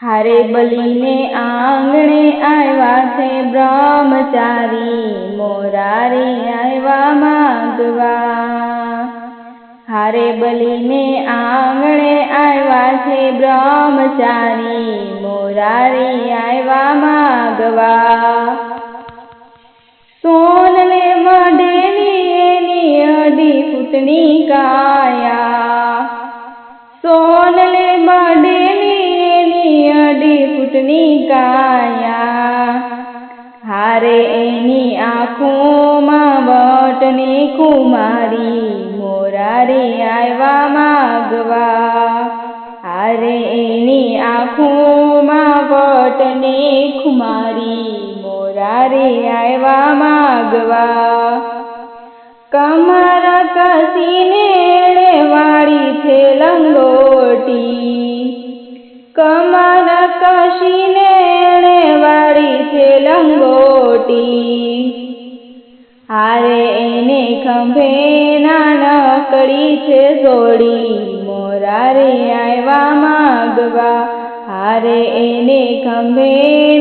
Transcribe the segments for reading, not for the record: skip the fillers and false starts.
હારે બલીને આંગણે આવ્યા છે બ્રહ્મચારી, મોરારી આવ્યા માંગવા. હારે બલીને આંગણે આવ્યા છે બ્રહ્મચારી, મોરારી આવ્યા માંગવા. સોનલે મઢેલી એની 2.5 ફૂટની કાયા, સોનલે મઢેલી એની 2.5 ફૂટની કાયા. હારે એની આંખોમાં વટની કુમારી, મોરારી આવ્યા માંગવા. હારે એની આંખોમાં વટની કુમારી, મોરારી આવ્યા માંગવા. કમર કસીને એણે વાળી છે લંગોટી, કમર કસીને એણે વાળી છે લંગોટી. હારે એને ખંભે નાનકડી છે જોડી, મોરારી આવ્યા માંગવા. હારે એને ખંભે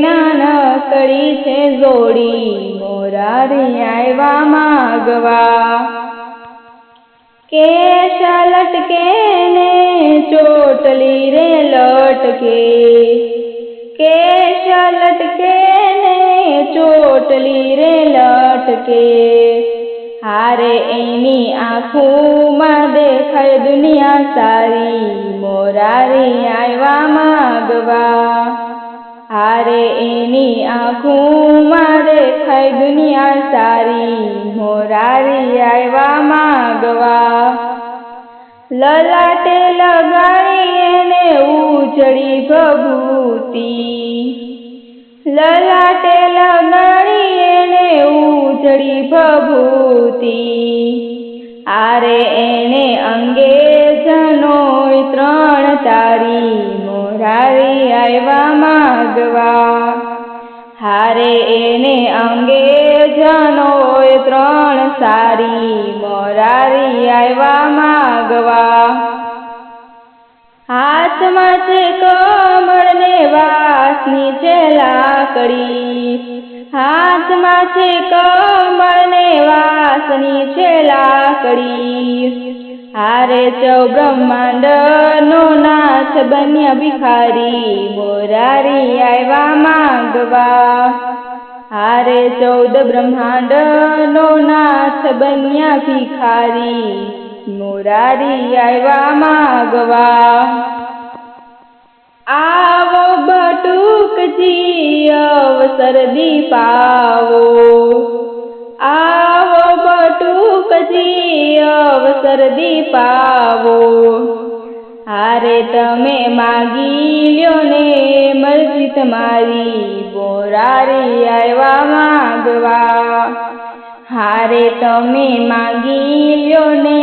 નાનકડી છે જોડી, મોરારી આવ્યા માંગવા. કેશ લટકે ને ચોટલી રે લટકે, કેશ લટકે ને ચોટલી રે લટકે. હારે એની આંખોમાં દેખાય દુનિયા સારી, મોરારી આવ્યા માંગવા. હારે એની આંખોમાં દેખાય દુનિયા સારી, મોરારી આવ્યા માંગવા. લલાટે લગાડી એને ઉજળી ભભૂતી, લલાટે લગાડી એને ઉજળી ભભૂતી. હારે એને અંગે જનોય 3 તારી, મોરારી આવ્યા માંગવા. હારે એને અંગે જનોય 3 સારી, મોરારી આવ્યા માંગવા. હાથમાં છે કમળ ને વાંસની છે લાકડી, હાથમાં છે કમળ ને વાંસની છે લાકડી. હારે 14 બ્રહ્માંડનો નાથ બન્યા ભિખારી, મોરારી આવ્યા માંગવા. હારે 14 બ્રહ્માંડનો નાથ બન્યા ભિખારી, મોરારી આવ્યા માંગવા. આવો બટુકજી અવસર દીપાવો, આવો બટુકજી અવસર દીપાવો. હારે તમે માગી લ્યો ને મરજી તમારી, મોરારી આવ્યા માંગવા. હારે તમે માગી લ્યો ને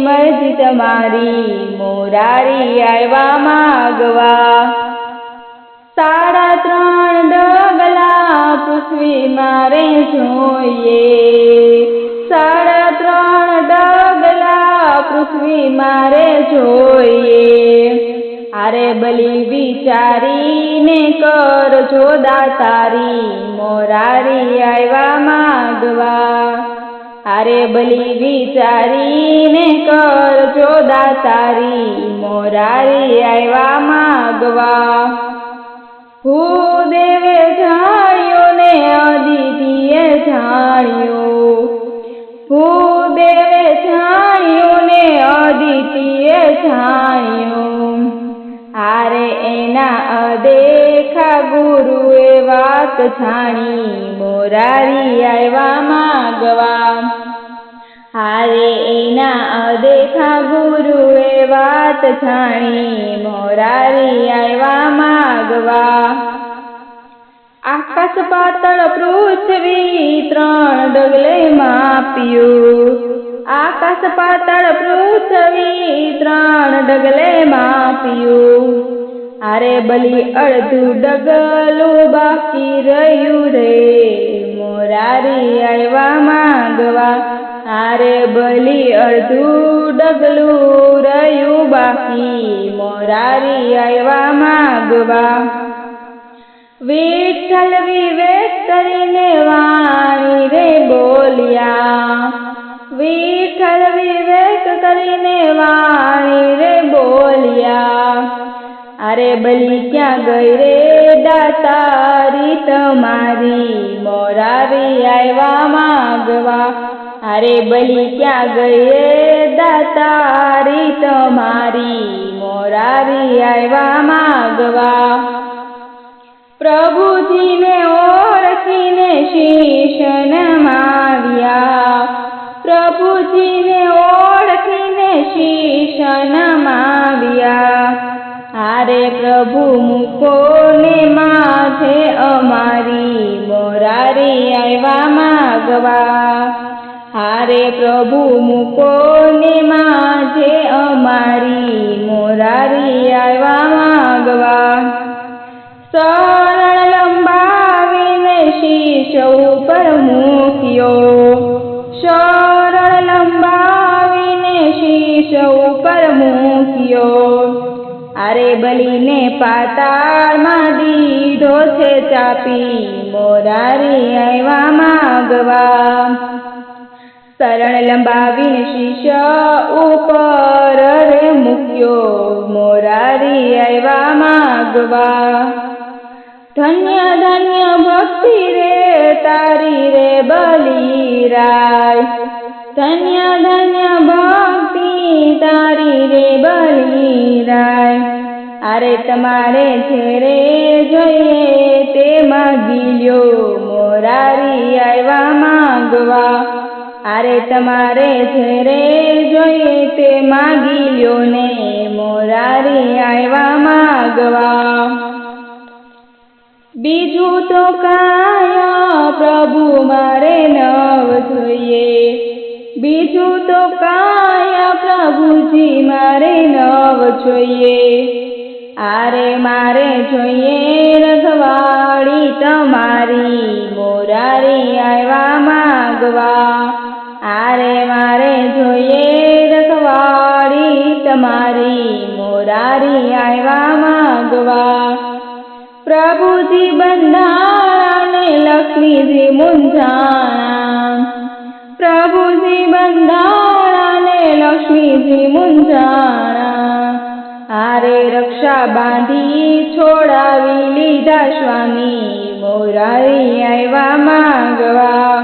મરજી તમારી, મોરારી આવ્યા માંગવા. 3.5 ડગલા પૃથ્વી મારે જોઈએ, 3.5 ડગલા પૃથ્વી મારે જોઈએ. હારે બલી વિચારીને કરજો દાતારી, મોરારી આવ્યા માંગવા. હારે બલી વિચારીને કરજો દાતારી, મોરારી આવ્યા માંગવા. ભૂદેવે જાણ્યો ને અદિતિએ જાણ્યો, ભૂદેવે જાણ્યો ને અદિતિએ જાણ્યો. હારે એના અદેખા ગુરુએ વાત જાણી, મોરારી આવ્યા માંગવા. હારે એના અદેખા ગુરુએ વાત જાણી, મોરારી આવ્યા માંગવા. આકાશ પાતળ પૃથ્વી 3 ડગલે માપ્યું, આકાશ પાતળ પૃથ્વી 3 ડગલે માપ્યું. હારે બલી અડધું ડગલું બાકી રહ્યું રે, મોરારી આવ્યા માંગવા. હારે બલી અડધું ડગલું રહ્યું બાકી મોરારી આવ્યા માગવા. વિઠ્ઠલ વિવેક કરીને વાણી રે બોલ્યા, વિઠ્ઠલ વિવેક કરીને વાણી રે બોલ્યા. અરે બલી ક્યાં ગઈ રે દાતારી તમારી મોરારી આવ્યા માગવા. અરે બલી ક્યાં ગઈ રે દાતારી તમારી મોરારી આવ્યા માગવા. પ્રભુજીને ઓળખીને શીશ નમાવ્યા, પ્રભુજીને ઓળખીને શીશ નમાવ્યા. હારે પ્રભુ મૂકો ને માથે અમારી મોરારી આવ્યા માગવા. હારે પ્રભુ મૂકો ને માથે અમારી મોરારી આવ્યા માગવા. સરળ લંબાવીને શીશ ઉપર મૂક્યો, સરળ લંબાવીને શીશ ઉપર મૂક્યો. અરે બલીને પાતાળમાં દીધો છે ચાપી મોરારી આવ્યા માગવા. સરળ લંબાવીને શીશ ઉપર રે મૂક્યો મોરારી આવ્યા માગવા. ધન્ય ધન્ય ભક્તિ રે તારી રે બલિરાય, ધન્ય ધન્ય ભક્તિ તારી રે બલિરાય. અરે તમારે ઘેરે જોઈએ તે માગી લ્યો મોરારી આવ્યા માગવા. અરે તમારે ઘેરે જોઈએ તે માગી લ્યો ને મોરારી આવ્યા માગવા. બીજું તો કાય પ્રભુ મારે નવ જોઈએ, બીજું તો કાય પ્રભુજી મારે નવ જોઈએ. આરે મારે જોઈએ રખવાડી તમારી મોરારી આવ્યા માગવા. આરે મારે જોઈએ રખવાડી તમારી મોરારી આવ્યા માગવા. પ્રભુજી બંધાણા ને લક્ષ્મીજી મૂંઝાણા, પ્રભુજી બંધાણા ને લક્ષ્મીજી મૂંઝાણા. હારે રક્ષા બાંધી છોડાવી લીધા સ્વામી મોરારી આવ્યા માગવા.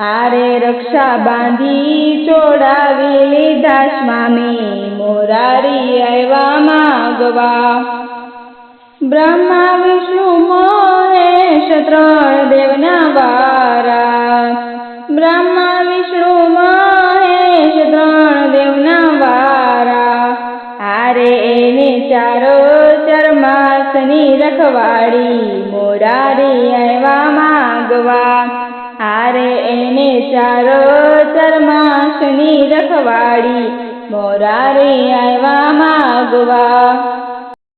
હારે રક્ષા બાંધી છોડાવી લીધા સ્વામી મોરારી આવ્યા માગવા. બ્રહ્મા વિષ્ણુ મહેશ ત્રણ દેવના વારા, બ્રહ્મા વિષ્ણુ મહેશ ત્રણ દેવના વારા. હારે એને ચારો ચરમાસની રખવાડી મોરારી આવ્યા માગવા. હારે એને ચારો ચરમાસની રખવાડી મોરારી આવ્યા માગવા.